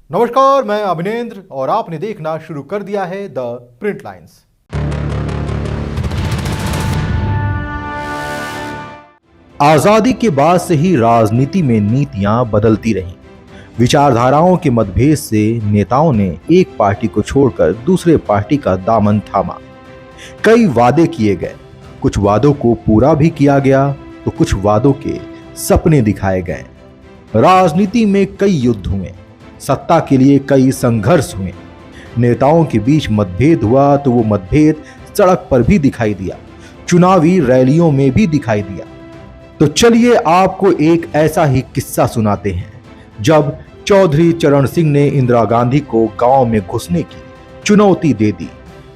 नमस्कार, मैं अभिनेंद्र और आपने देखना शुरू कर दिया है द प्रिंट लाइन्स। आजादी के बाद से ही राजनीति में नीतियां बदलती रहीं। विचारधाराओं के मतभेद से नेताओं ने एक पार्टी को छोड़कर दूसरे पार्टी का दामन थामा। कई वादे किए गए, कुछ वादों को पूरा भी किया गया तो कुछ वादों के सपने दिखाए गए। राजनीति में कई युद्ध हुए, सत्ता के लिए कई संघर्ष हुए। नेताओं के बीच मतभेद हुआ तो वो मतभेद सड़क पर भी दिखाई दिया, चुनावी रैलियों में भी दिखाई दिया। तो चलिए आपको एक ऐसा ही किस्सा सुनाते हैं जब चौधरी चरण सिंह ने इंदिरा गांधी को गांव में घुसने की चुनौती दे दी।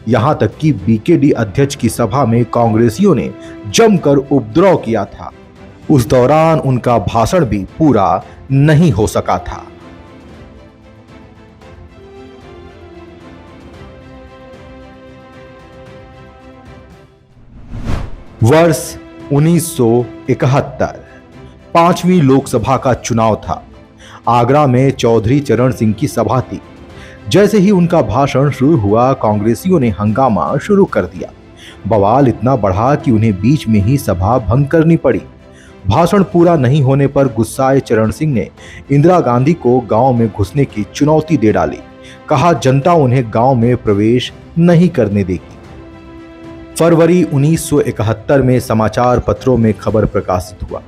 यहां तक कि बीकेडी अध्यक्ष की सभा में कांग्रेसियों ने जमकर उपद्रव किया था। उस दौरान उनका भाषण भी पूरा नहीं हो सका था। वर्ष 1971 5वीं लोकसभा का चुनाव था। आगरा में चौधरी चरण सिंह की सभा थी। जैसे ही उनका भाषण शुरू हुआ, कांग्रेसियों ने हंगामा शुरू कर दिया। बवाल इतना बढ़ा कि उन्हें बीच में ही सभा भंग करनी पड़ी। भाषण पूरा नहीं होने पर गुस्साए चरण सिंह ने इंदिरा गांधी को गांव में घुसने की चुनौती दे डाली। कहा जनता उन्हें गांव में प्रवेश नहीं करने देगी। फरवरी 1971 में समाचार पत्रों में खबर प्रकाशित हुआ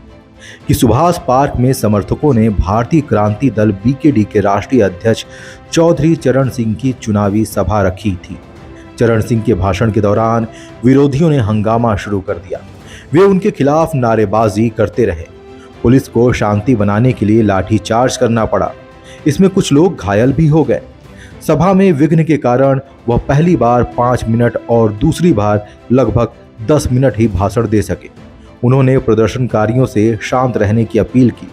कि सुभाष पार्क में समर्थकों ने भारतीय क्रांति दल बीकेडी के राष्ट्रीय अध्यक्ष चौधरी चरण सिंह की चुनावी सभा रखी थी। चरण सिंह के भाषण के दौरान विरोधियों ने हंगामा शुरू कर दिया। वे उनके खिलाफ नारेबाजी करते रहे। पुलिस को शांति बनाने के लिए लाठीचार्ज करना पड़ा। इसमें कुछ लोग घायल भी हो गए। सभा में विघ्न के कारण वह पहली बार 5 मिनट और दूसरी बार लगभग 10 मिनट ही भाषण दे सके। उन्होंने प्रदर्शनकारियों से शांत रहने की अपील की।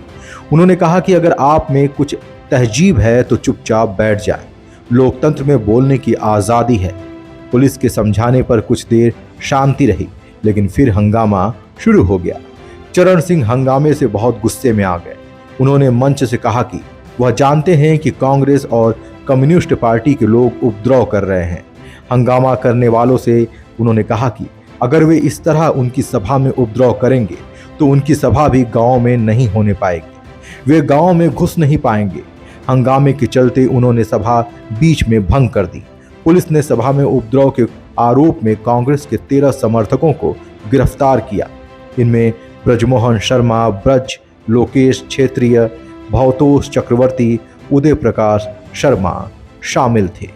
उन्होंने कहा कि अगर आप में कुछ तहजीब है तो चुपचाप बैठ जाएं। लोकतंत्र में बोलने की आज़ादी है। पुलिस के समझाने पर कुछ देर शांति रही, लेकिन फिर हंगामा शुरू हो गया। चरण सिंह हंगामे से बहुत गुस्से में आ गए। उन्होंने मंच से कहा कि वह जानते हैं कि कांग्रेस और कम्युनिस्ट पार्टी के लोग उपद्रव कर रहे हैं। हंगामा करने वालों से उन्होंने कहा कि अगर वे इस तरह उनकी सभा में उपद्रव करेंगे तो उनकी सभा भी गांव में नहीं होने पाएगी। वे गांव में घुस नहीं पाएंगे। हंगामे के चलते उन्होंने सभा बीच में भंग कर दी। पुलिस ने सभा में उपद्रव के आरोप में कांग्रेस के 13 समर्थकों को गिरफ्तार किया। इनमें ब्रजमोहन शर्मा, ब्रज, लोकेश क्षेत्रीय, भवतोष चक्रवर्ती, उदय प्रकाश शर्मा शामिल थे।